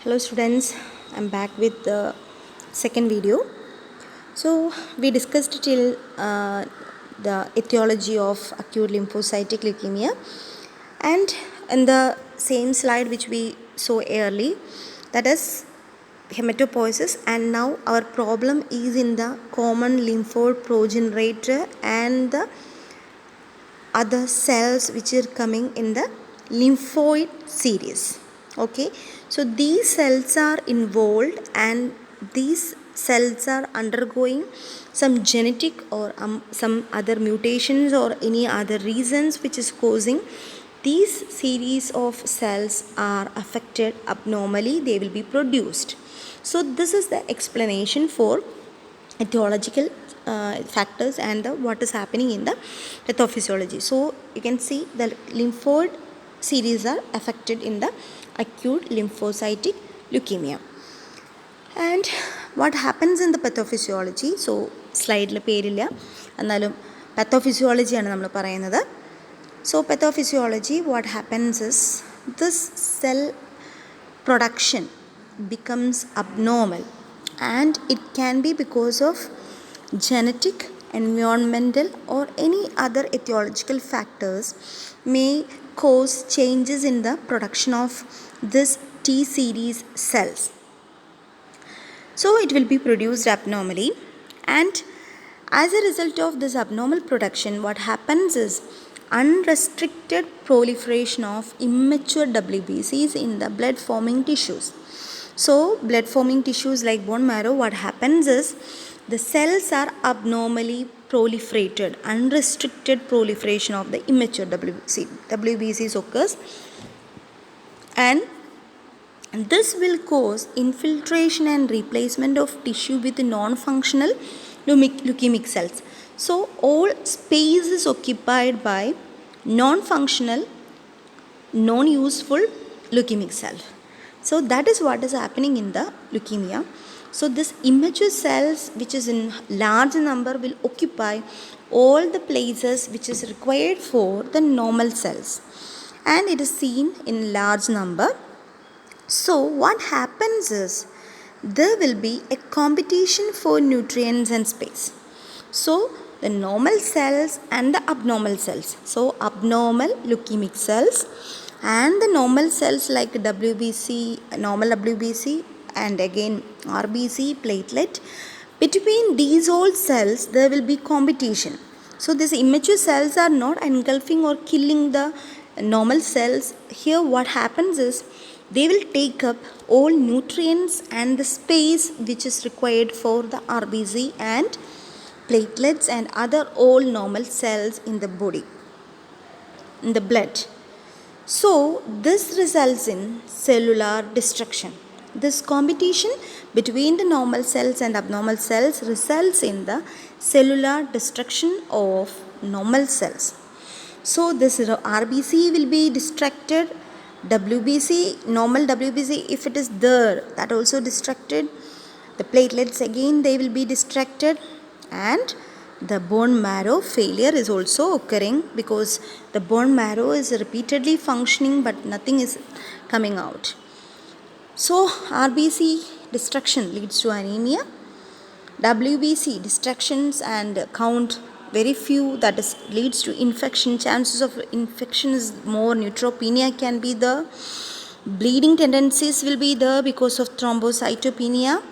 Hello students, I'm back with the second video. So we discussed till the etiology of acute lymphocytic leukemia, and in the same slide which we saw early, that is hematopoiesis, and now our problem is in the common lymphoid progenitor and the other cells which are coming in the lymphoid series. Okay, so these cells are involved and these cells are undergoing some genetic or some other mutations or any other reasons which is causing these series of cells are affected abnormally, they will be produced. So this is the explanation for etiological factors and what is happening in the pathophysiology. So you can see the lymphoid series are affected in the acute lymphocytic leukemia. And what happens in the pathophysiology? So slide പേരില്ല എന്നാലും pathophysiology ആണ് നമ്മൾ പറയുന്നത്. So pathophysiology, what happens is this cell production becomes abnormal, and it can be because of genetic, environmental or any other etiological factors may cause changes in the production of this T series cells. So it will be produced abnormally, and as a result of this abnormal production, what happens is unrestricted proliferation of immature WBCs in the blood forming tissues. So blood forming tissues like bone marrow, what happens is the cells are abnormally proliferated. Unrestricted proliferation of the immature WBCs occurs, and this will cause infiltration and replacement of tissue with non-functional leukemic cells. So all space is occupied by non-functional, non-useful leukemic cell. So that is what is happening in the leukemia. So this immature cells which is in large number will occupy all the places which is required for the normal cells, and it is seen in large number. So what happens is there will be a competition for nutrients and space. So the normal cells and the abnormal cells. So abnormal leukemic cells and the normal cells like WBC, normal WBC, and again RBC, platelet. Between these all cells there will be competition. So these immature cells are not engulfing or killing the normal cells. Here what happens is they will take up all nutrients and the space which is required for the RBC and platelets and other all normal cells in the body, in the blood. So this results in cellular destruction. This competition between the normal cells and abnormal cells results in the cellular destruction of normal cells. So this RBC will be distracted, WBC, normal WBC, if it is there, that also distracted. The platelets again they will be distracted, and the bone marrow failure is also occurring because the bone marrow is repeatedly functioning but nothing is coming out. So RBC destruction leads to anemia, WBC distractions and count very few, that is leads to infection. Chances of infection is more, neutropenia can be there, bleeding tendencies will be there because of thrombocytopenia,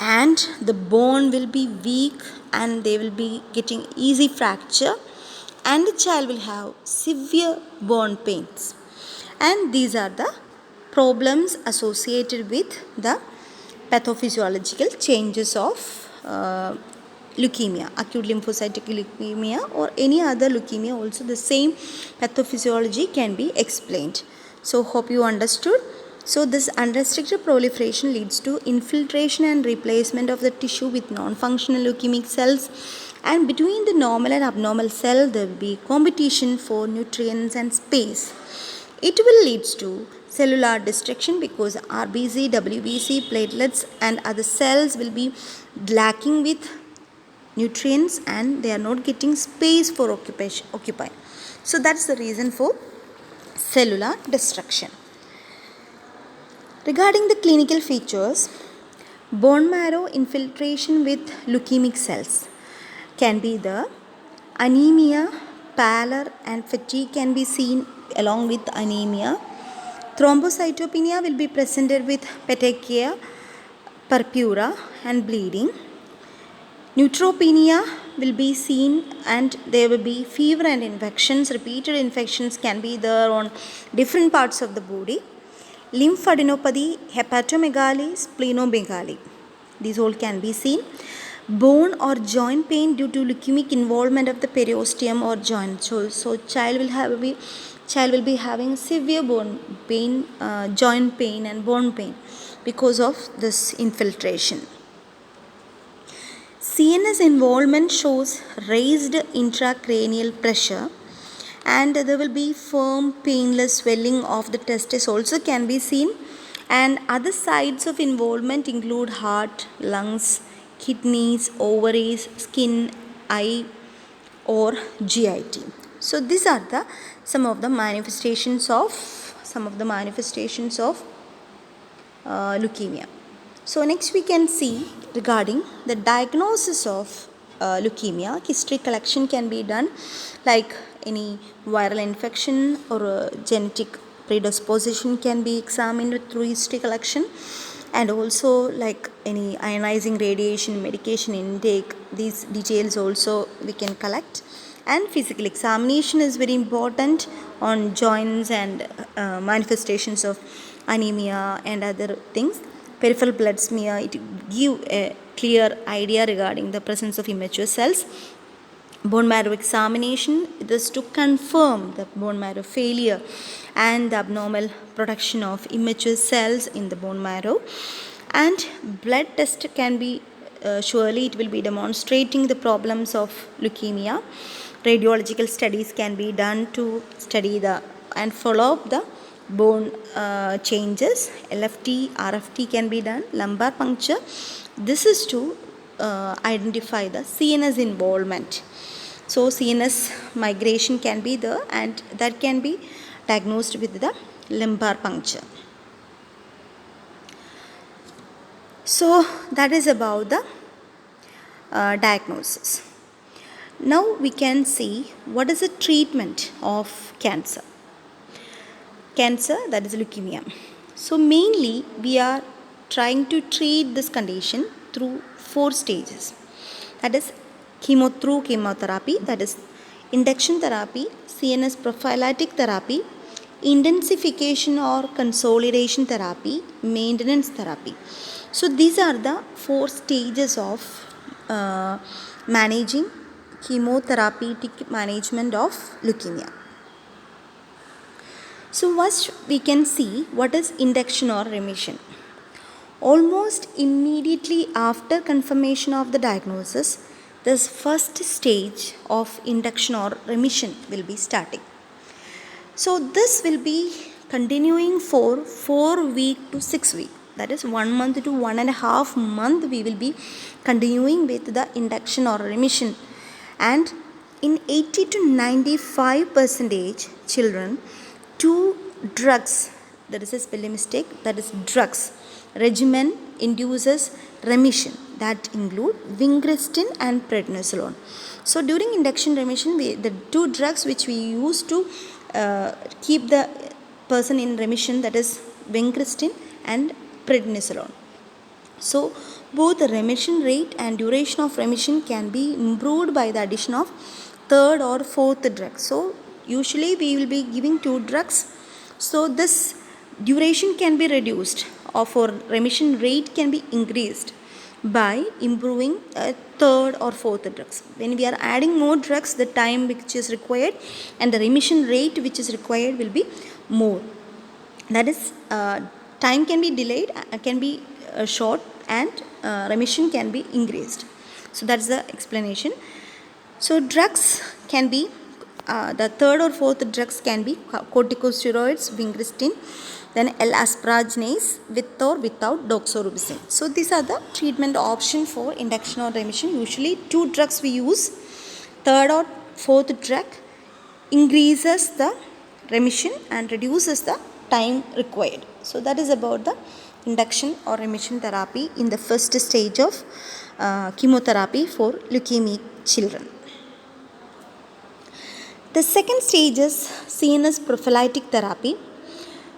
and the bone will be weak and they will be getting easy fracture, and the child will have severe bone pains. And these are the problems associated with the pathophysiological changes of leukemia, acute lymphocytic leukemia or any other leukemia. Also the same pathophysiology can be explained. So hope you understood. So this unrestricted proliferation leads to infiltration and replacement of the tissue with non-functional leukemic cells, and between the normal and abnormal cell there will be competition for nutrients and space. It will lead to cellular destruction because RBC, WBC, platelets and other cells will be lacking with nutrients and they are not getting space for occupy. So that's the reason for cellular destruction. Regarding the clinical features, bone marrow infiltration with leukemic cells can be the anemia, pallor and fatigue can be seen along with anemia. Thrombocytopenia will be presented with petechia, purpura and bleeding. Neutropenia will be seen and there will be fever and infections. Repeated infections can be there on different parts of the body. Lymphadenopathy, hepatomegaly, splenomegaly. These all can be seen. Bone or joint pain due to leukemic involvement of the periosteum or joint. So child will be having severe bone pain, joint pain and bone pain because of this infiltration. CNS involvement shows raised intracranial pressure and there will be firm painless swelling of the testis also can be seen, and other sites of involvement include heart, lungs, kidneys, ovaries, skin, eye or GIT. So these are the some of the manifestations of leukemia. So next we can see regarding the diagnosis of leukemia. History collection can be done like any viral infection or genetic predisposition can be examined through history collection, and also like any ionizing radiation, medication intake, these details also we can collect. And physical examination is very important on joints and manifestations of anemia and other things. Peripheral blood smear, it give a clear idea regarding the presence of immature cells. Bone marrow examination, this to confirm the bone marrow failure and the abnormal production of immature cells in the bone marrow. And blood test can be surely it will be demonstrating the problems of leukemia. Radiological studies can be done to study the and follow up the bone changes. LFT, RFT can be done. Lumbar puncture, this is to identify the CNS involvement. So CNS migration can be there and that can be diagnosed with the lumbar puncture. So that is about the diagnosis. Now we can see what is the treatment of cancer. Cancer, that is leukemia. So mainly we are trying to treat this condition through 4 stages. That is through chemotherapy, that is induction therapy, CNS prophylactic therapy, intensification or consolidation therapy, maintenance therapy. So these are the 4 stages of managing chemotherapeutic management of leukemia. So first we can see what is induction or remission. Almost immediately after confirmation of the diagnosis, this first stage of induction or remission will be starting. So this will be continuing for 4 weeks to 6 weeks. That is 1 month to 1.5 months we will be continuing with the induction or remission. And in 80 to 95% children, 2 drugs, that is a spelling mistake, that is drugs regimen induces remission, that include vincristine and prednisolone. So during induction remission, the 2 drugs which we use to keep the person in remission, that is vincristine and prednisolone. So both the remission rate and duration of remission can be improved by the addition of 3rd or 4th drug. So usually we will be giving 2 drugs, so this duration can be reduced or for remission rate can be increased by improving 3rd or 4th drugs. When we are adding more drugs, the time which is required and the remission rate which is required will be more. That is time can be delayed, can be short, and remission can be increased. So that's the explanation. So drugs can be the 3rd or 4th drugs can be corticosteroids, vincristine, then L-asparagines with or without doxorubicin. So these are the treatment option for induction or remission. Usually 2 drugs we use. 3rd or 4th drug increases the remission and reduces the time required. So that is about the induction or remission therapy in the first stage of chemotherapy for leukemic children. The second stage is CNS prophylactic therapy.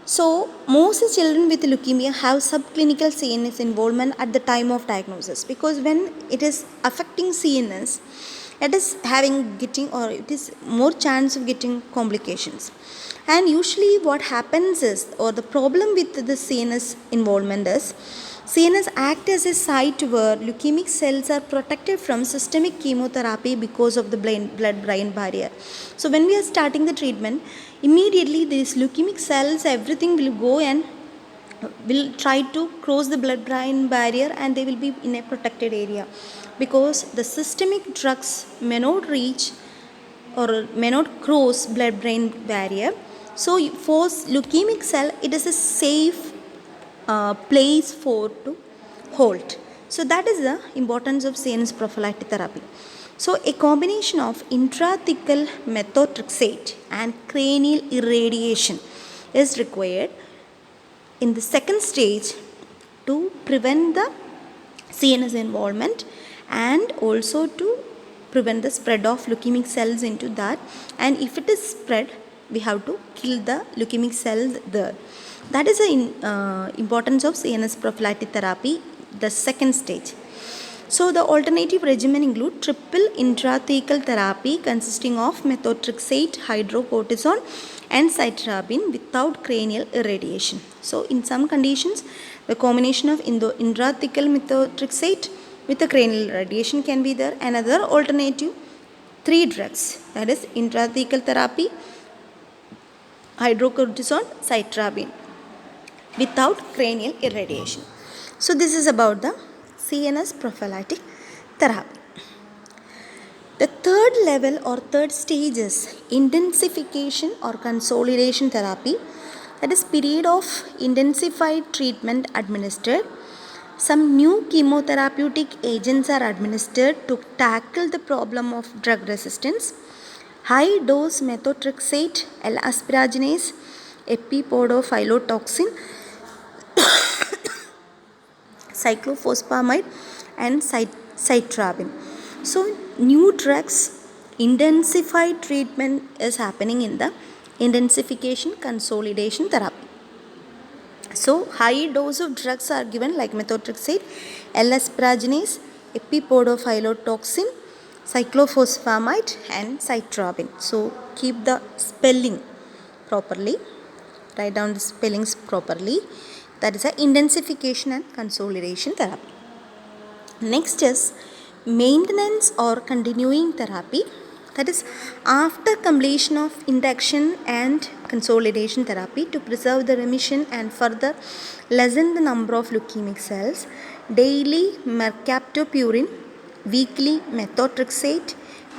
So, most children with leukemia have subclinical CNS involvement at the time of diagnosis, because when it is affecting CNS, it is it is more chance of getting complications. And usually what happens is, or the problem with the CNS involvement is, CNS act as a site where leukemic cells are protected from systemic chemotherapy because of the blood-brain barrier. So when we are starting the treatment, immediately these leukemic cells, everything will go and will try to cross the blood-brain barrier, and they will be in a protected area, because the systemic drugs may not reach or may not cross blood-brain barrier. So for leukemic cell, it is a safe place for to hold. So that is the importance of CNS prophylactic therapy. So a combination of intrathecal methotrexate and cranial irradiation is required in the second stage to prevent the CNS involvement, and also to prevent the spread of leukemic cells into that. And if it is spread, we have to kill the leukemic cells there. That is the importance of CNS prophylactic therapy, the second stage. So the alternative regimen include triple intrathecal therapy consisting of methotrexate, hydrocortisone and cytarabine without cranial irradiation. So in some conditions, the combination of intrathecal methotrexate with the cranial irradiation can be there. Another alternative, 3 drugs, that is intrathecal therapy, hydrocortisone, cytarabine without cranial irradiation. So this is about the CNS prophylactic therapy. The third level or third stage is intensification or consolidation therapy. That is period of intensified treatment administered. Some new chemotherapeutic agents are administered to tackle the problem of drug resistance. High dose methotrexate, L-asparaginase, epipodophylotoxin, cyclophosphamide and cytarabine. So new drugs, intensified treatment is happening in the intensification consolidation therapy. So high dose of drugs are given like methotrexate, L-asparaginase, epipodophylotoxin, cyclophosphamide and cytarabine. So keep the spelling properly, write down the spellings properly. That is a intensification and consolidation therapy. Next is maintenance or continuing therapy. That is after completion of induction and consolidation therapy to preserve the remission and further lessen the number of leukemic cells. Daily mercaptopurine, weekly methotrexate,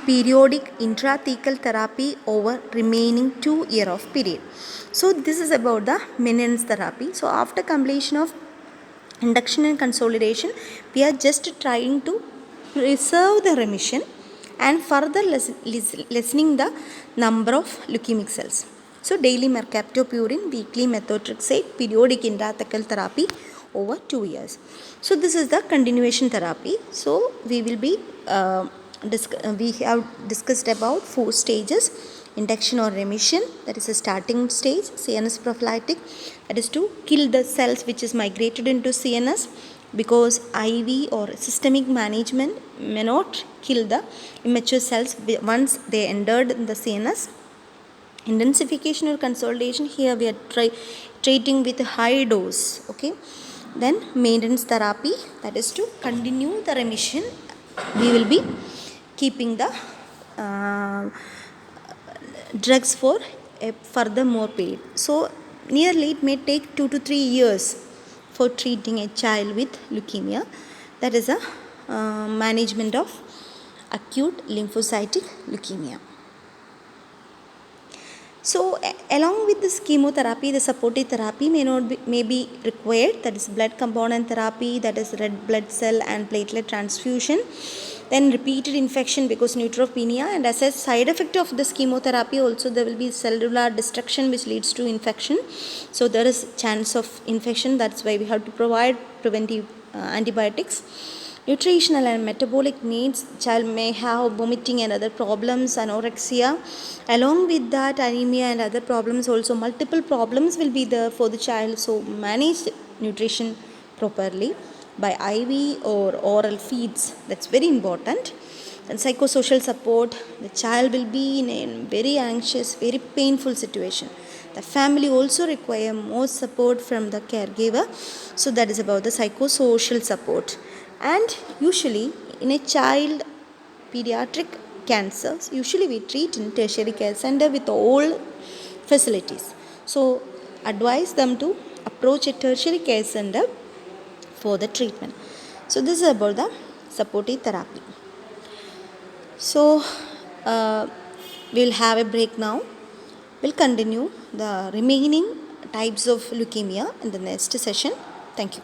periodic intrathecal therapy over remaining 2 year of period. So this is about the maintenance therapy. So after completion of induction and consolidation, we are just trying to preserve the remission and further lessening the number of leukemic cells. So daily mercaptopurine, weekly methotrexate, periodic intrathecal therapy over 2 years. So this is the continuation therapy. So we will be we have discussed about 4 stages: induction or remission, that is a starting stage; CNS prophylactic, that is to kill the cells which is migrated into CNS, because IV or systemic management may not kill the immature cells once they entered in the CNS. Intensification or consolidation, here we are treating with a high dose. Okay. Then maintenance therapy, that is to continue the remission. We will be keeping the drugs for a further more period. So nearly it may take 2 to 3 years for treating a child with leukemia. That is a management of acute lymphocytic leukemia. So along with this chemotherapy, the supportive therapy may be required. That is blood component therapy, that is red blood cell and platelet transfusion. then repeated infection because neutropenia, and as a side effect of this chemotherapy also there will be cellular destruction which leads to infection. So there is chance of infection, that's why we have to provide preventive antibiotics. Nutritional and metabolic needs, child may have vomiting and other problems, anorexia. Along with that, anemia and other problems also, multiple problems will be there for the child. So manage nutrition properly by IV or oral feeds, that's very important. And psychosocial support, the child will be in a very anxious, very painful situation. The family also require more support from the caregiver. So that is about the psychosocial support. And usually in a child pediatric cancers, usually we treat in tertiary care center with all facilities. So advise them to approach a tertiary care center for the treatment. So this is about the supportive therapy. So we'll have a break now. We'll continue the remaining types of leukemia in the next session. Thank you.